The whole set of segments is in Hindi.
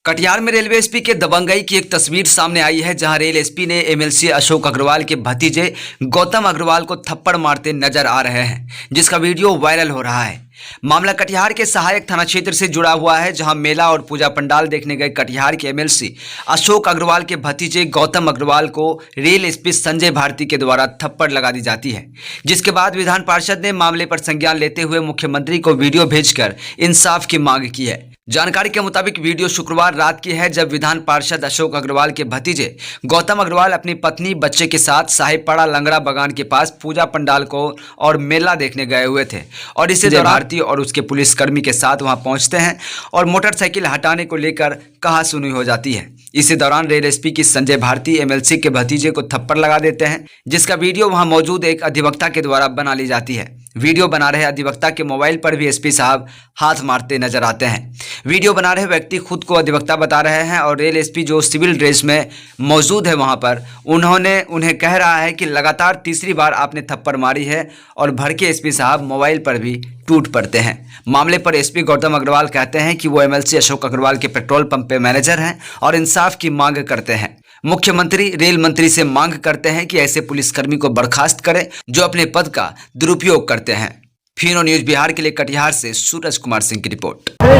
कटिहार में रेलवे एसपी के दबंगई की एक तस्वीर सामने आई है, जहां रेल एसपी ने एमएलसी अशोक अग्रवाल के भतीजे गौतम अग्रवाल को थप्पड़ मारते नजर आ रहे हैं, जिसका वीडियो वायरल हो रहा है। मामला कटिहार के सहायक थाना क्षेत्र से जुड़ा हुआ है, जहां मेला और पूजा पंडाल देखने गए कटिहार के एमएलसी अशोक अग्रवाल के भतीजे गौतम अग्रवाल को रेल एसपी संजय भारती के द्वारा थप्पड़ लगा दी जाती है, जिसके बाद विधान पार्षद ने मामले पर संज्ञान लेते हुए मुख्यमंत्री को वीडियो भेजकर इंसाफ की मांग की है। जानकारी के मुताबिक वीडियो शुक्रवार रात की है, जब विधान पार्षद अशोक अग्रवाल के भतीजे गौतम अग्रवाल अपनी पत्नी बच्चे के साथ साहिबपाड़ा लंगड़ा बागान के पास पूजा पंडाल को और मेला देखने गए हुए थे और इसी दौरान भारती और उसके पुलिसकर्मी के साथ वहां पहुंचते हैं और मोटरसाइकिल हटाने को लेकर कहासुनी हो जाती है। इसी दौरान रेल एसपी की संजय भारती एमएलसी के भतीजे को थप्पड़ लगा देते हैं, जिसका वीडियो वहां मौजूद एक अधिवक्ता के द्वारा बना ली जाती है। वीडियो बना रहे अधिवक्ता के मोबाइल पर भी एसपी साहब हाथ मारते नजर आते हैं। वीडियो बना रहे व्यक्ति खुद को अधिवक्ता बता रहे हैं और रेल एसपी जो सिविल ड्रेस में मौजूद है वहां पर उन्हें कह रहा है कि लगातार तीसरी बार आपने थप्पड़ मारी है, और भड़के एसपी साहब मोबाइल पर भी टूट पड़ते हैं। मामले पर एसपी गौतम अग्रवाल कहते हैं कि वो एमएलसी अशोक अग्रवाल के पेट्रोल पंप पे मैनेजर हैं और इंसाफ की मांग करते हैं। मुख्यमंत्री रेल मंत्री से मांग करते हैं कि ऐसे पुलिसकर्मी को बर्खास्त करें जो अपने पद का दुरुपयोग करते हैं। फीनो न्यूज बिहार के लिए कटिहार से सूरज कुमार सिंह की रिपोर्ट। क्या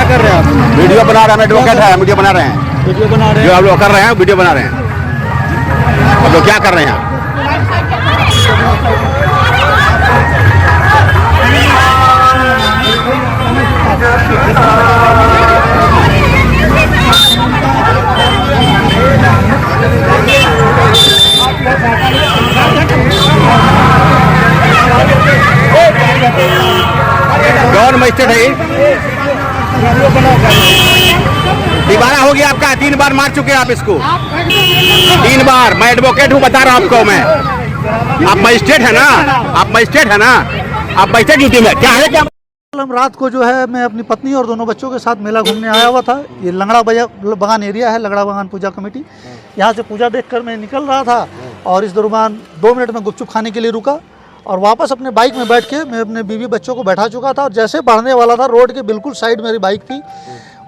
कर रहे हैं आप? वीडियो बना रहे हैं, एडवोकेट है, वीडियो बना रहे हैं। वीडियो बना रहे जो हैं? आप लोग कर रहे हैं वीडियो बना रहे हैं। आप लोग क्या कर रहे हैं? कौन मजिस्ट्रेट है? दोबारा हो गया आपका, 3 बार मार चुके हैं आप इसको, 3 बार। मैं एडवोकेट हूँ, बता रहा हूँ आपको मैं। आप मजिस्ट्रेट है ना? आप मजिस्ट्रेट है ना? आप मजिस्ट्रेट ड्यूटी में क्या है? क्या रात को जो है मैं अपनी पत्नी और दोनों बच्चों के साथ मेला घूमने आया हुआ था। ये लंगड़ा बागान एरिया है, लंगड़ा बागान पूजा कमेटी। यहाँ से पूजा देखकर मैं निकल रहा था और इस दौरान 2 मिनट में गुपचुप खाने के लिए रुका और वापस अपने बाइक में बैठ के मैं अपने बीवी बच्चों को बैठा चुका था और जैसे बढ़ने वाला था, रोड के बिल्कुल साइड मेरी बाइक थी।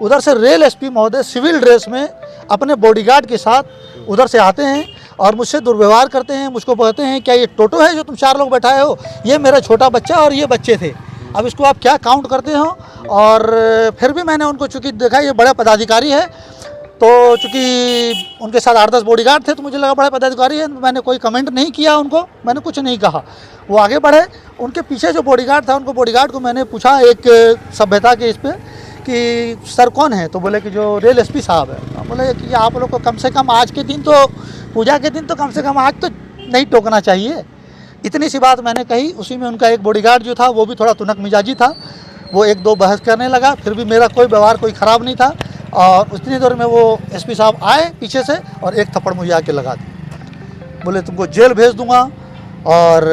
उधर से रेल एसपी महोदय सिविल ड्रेस में अपने बॉडीगार्ड के साथ उधर से आते हैं और मुझसे दुर्व्यवहार करते हैं। मुझको कहते हैं क्या ये टोटो है जो तुम 4 लोग बैठाए हो? ये मेरा छोटा बच्चा और ये बच्चे थे, अब इसको आप क्या काउंट करते हो? और फिर भी मैंने उनको चूँकि देखा ये बड़े पदाधिकारी है, तो चूँकि उनके साथ 8-10 बॉडीगार्ड थे तो मुझे लगा बड़े पदाधिकारी है, मैंने कोई कमेंट नहीं किया उनको, मैंने कुछ नहीं कहा। वो आगे बढ़े, उनके पीछे जो बॉडीगार्ड था उनको बॉडीगार्ड को मैंने पूछा एक सभ्यता के इस पर कि सर कौन है? तो बोले कि जो रेल एसपी साहब है। तो बोले कि आप लोग को कम से कम आज के दिन तो, पूजा के दिन तो कम से कम आज तो नहीं टोकना चाहिए। इतनी सी बात मैंने कही। उसी में उनका एक बॉडीगार्ड जो था वो भी थोड़ा तुनक मिजाजी था, वो 1-2 बहस करने लगा। फिर भी मेरा कोई व्यवहार कोई ख़राब नहीं था और उतनी देर में वो एसपी साहब आए पीछे से और एक थप्पड़ मुझे आके लगा दिए। बोले तुमको जेल भेज दूंगा, और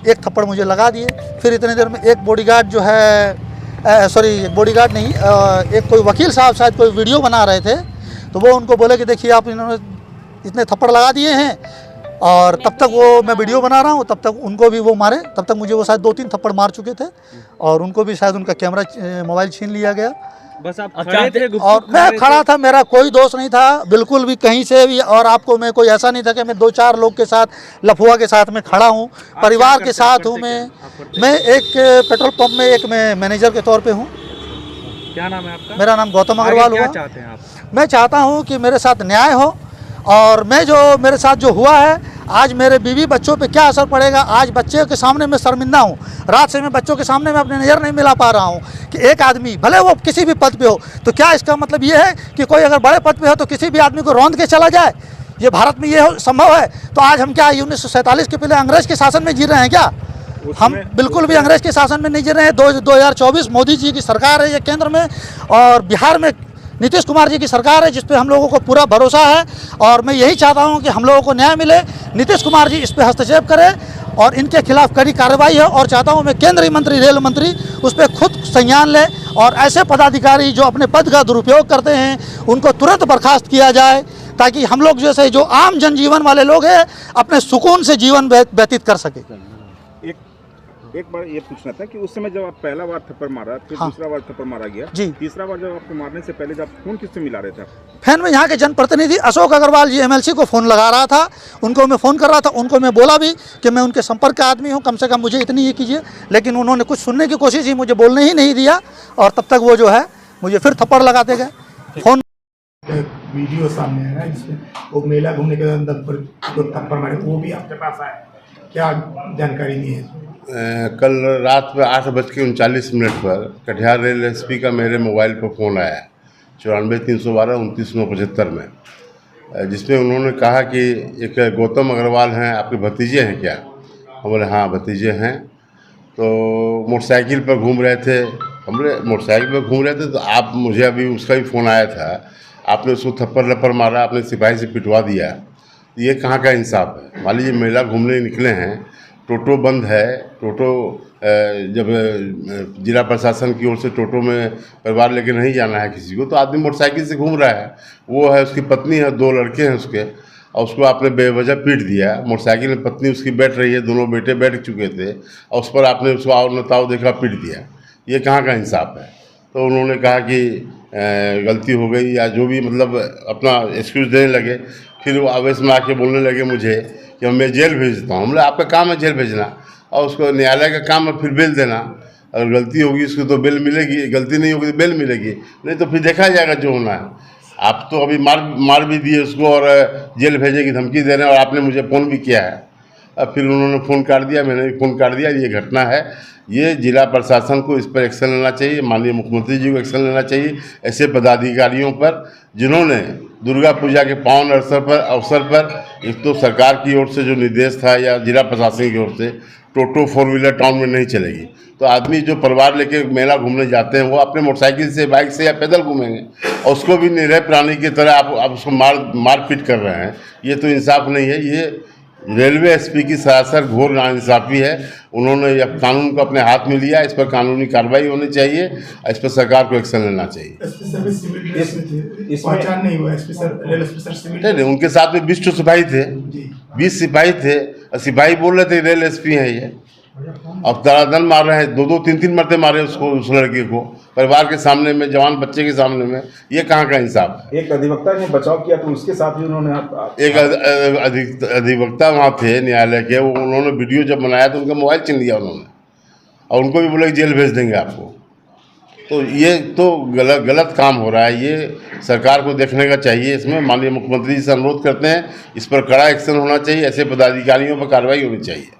एक थप्पड़ मुझे लगा दिए। फिर इतनी देर में एक बॉडीगार्ड जो है एक बॉडीगार्ड नहीं, एक कोई वकील साहब शायद कोई वीडियो बना रहे थे, तो वो उनको बोले कि देखिए आप इन्होंने इतने थप्पड़ लगा दिए हैं। और तब तक वो मैं वीडियो बना रहा हूँ, तब तक उनको भी वो मारे। तब तक मुझे वो शायद 2-3 थप्पड़ मार चुके थे और उनको भी शायद उनका कैमरा मोबाइल छीन लिया गया। बस आप खड़े थे और मैं खड़ा था, मेरा कोई दोष नहीं था बिल्कुल भी कहीं से भी। और आपको मैं कोई ऐसा नहीं था कि मैं 2-4 लोग के साथ लफुआ के साथ में खड़ा हूँ, परिवार के साथ हूँ। मैं एक पेट्रोल पंप में एक मैं मैनेजर के तौर पे हूँ। क्या नाम है आपका? मेरा नाम गौतम अग्रवाल हुआ। क्या चाहते हैं आप? मैं चाहता हूँ कि मेरे साथ न्याय हो, और मैं जो मेरे साथ जो हुआ है, आज मेरे बीवी बच्चों पे क्या असर पड़ेगा। आज बच्चे के सामने मैं शर्मिंदा हूँ। रात से मैं बच्चों के सामने मैं अपनी नज़र नहीं मिला पा रहा हूँ कि एक आदमी भले वो किसी भी पद पे हो, तो क्या इसका मतलब ये है कि कोई अगर बड़े पद पे हो तो किसी भी आदमी को रौंद के चला जाए? ये भारत में ये संभव है? तो आज हम क्या 1947 के पहले अंग्रेज के शासन में जी रहे हैं क्या? हम बिल्कुल भी अंग्रेज के शासन में नहीं जी रहे हैं। 2024 मोदी जी की सरकार है ये केंद्र में, और बिहार में नीतीश कुमार जी की सरकार है जिस पे हम लोगों को पूरा भरोसा है। और मैं यही चाहता हूं कि हम लोगों को न्याय मिले, नीतीश कुमार जी इस पे हस्तक्षेप करें और इनके खिलाफ कड़ी कार्रवाई है। और चाहता हूं मैं केंद्रीय मंत्री, रेल मंत्री उस पर खुद संज्ञान लें और ऐसे पदाधिकारी जो अपने पद का दुरुपयोग करते हैं उनको तुरंत बर्खास्त किया जाए, ताकि हम लोग जैसे जो आम जनजीवन वाले लोग हैं अपने सुकून से जीवन व्यतीत कर सके। एक बार ये पूछना था कि उस समय जब आप पहला बार थप्पड़ मारा, फिर हाँ। दूसरा बार थप्पड़ मारा गया, जी। तीसरा बार जब आपको मारने से पहले जब फोन किससे मिला रहे थे आप? फैन में यहाँ के जनप्रतिनिधि अशोक अग्रवाल जी एमएलसी को फ़ोन लगा रहा था, उनको मैं फ़ोन कर रहा था, उनको मैं बोला भी कि मैं उनके संपर्क का आदमी हूँ, कम से कम मुझे इतनी ये कीजिए, लेकिन उन्होंने कुछ सुनने की कोशिश ही, मुझे बोलने ही नहीं दिया और तब तक वो जो है मुझे फिर थप्पड़ लगाते गए। फ़ोन वीडियो सामने आया है जिसमें वो मेला घूमने के अंदर पर जो थप्पड़ मारे वो भी आपके पास आया, क्या जानकारी नहीं है? कल रात में 8:39 पर कटिहार रेल एसपी का मेरे मोबाइल पर फ़ोन आया 94-312-29-975 में, जिसमें उन्होंने कहा कि एक गौतम अग्रवाल हैं, आपके भतीजे हैं क्या? हम बोले हाँ भतीजे हैं। तो मोटरसाइकिल पर घूम रहे थे, हम बोले मोटरसाइकिल पर घूम रहे थे तो आप, मुझे अभी उसका भी फ़ोन आया था, आपने उसको थप्पड़ लप्पड़ मारा, आपने सिपाही से पिटवा दिया, ये कहाँ का इंसाफ है? मान लीजिए मेला घूमने निकले हैं, टोटो बंद है, टोटो जब जिला प्रशासन की ओर से टोटो में परिवार लेके नहीं जाना है किसी को, तो आदमी मोटरसाइकिल से घूम रहा है, वो है, उसकी पत्नी है, 2 लड़के हैं उसके, और उसको आपने बेवजह पीट दिया। मोटरसाइकिल में पत्नी उसकी बैठ रही है, दोनों बेटे बैठ चुके थे और उस पर आपने उसको आओ नताओ देखा पीट दिया, ये कहाँ का इंसाफ है? तो उन्होंने कहा कि गलती हो गई या जो भी, मतलब अपना एक्सक्यूज़ देने लगे। फिर वो आवेश में आके बोलने लगे मुझे कि मैं जेल भेज देता हूँ। हमने आपका काम है जेल भेजना, और उसको न्यायालय का काम है फिर बेल देना। अगर गलती होगी उसको तो बेल मिलेगी, गलती नहीं होगी तो बेल मिलेगी, नहीं तो फिर देखा जाएगा जो होना है। आप तो अभी मार भी दिए उसको और जेल भेजने की धमकी दे रहे हैं, और आपने मुझे फ़ोन भी किया है। अब फिर उन्होंने फ़ोन काट दिया, मैंने भी फ़ोन काट दिया। ये घटना है, ये जिला प्रशासन को इस पर एक्शन लेना चाहिए, माननीय मुख्यमंत्री जी को एक्शन लेना चाहिए ऐसे पदाधिकारियों पर जिन्होंने दुर्गा पूजा के पावन अवसर पर एक तो सरकार की ओर से जो निर्देश था या जिला प्रशासन की ओर से टोटो 4 व्हीलर टाउन में नहीं चलेगी, तो आदमी जो परिवार लेके मेला घूमने जाते हैं वो अपने मोटरसाइकिल से, बाइक से या पैदल घूमेंगे, और उसको भी निरह प्राणी की तरह आप उसको मार पीट कर रहे हैं। ये तो इंसाफ नहीं है, ये रेलवे एसपी की सरासर घोर नाइंसाफ़ी है। उन्होंने यह कानून को अपने हाथ में लिया, इस पर कानूनी कार्रवाई होनी चाहिए, इस पर सरकार को एक्शन लेना चाहिए। एसपी सर भी सिविल ड्रेस में थे, पहचान नहीं हुआ SP sir, rail SP sir civil नहीं, उनके साथ में 20 सिपाही थे, जी 20 सिपाही थे, और सिपाही बोल रहे थे रेल एसपी हैं ये, अब तरादन मार रहे हैं, 2-2, 3-3 मरते मारे उसको, उस लड़के को परिवार के सामने में, जवान बच्चे के सामने में, ये कहाँ का इंसाफ है? एक अधिवक्ता ने बचाव किया तो उसके साथ भी उन्होंने एक अधिवक्ता वहाँ थे न्यायालय के, वो उन्होंने वीडियो जब बनाया तो उनका मोबाइल छीन लिया उन्होंने, और उनको भी बोला कि जेल भेज देंगे आपको। तो ये तो गलत काम हो रहा है, ये सरकार को देखने का चाहिए। इसमें माननीय मुख्यमंत्री जी से अनुरोध करते हैं, इस पर कड़ा एक्शन होना चाहिए, ऐसे पदाधिकारियों पर कार्रवाई होनी चाहिए।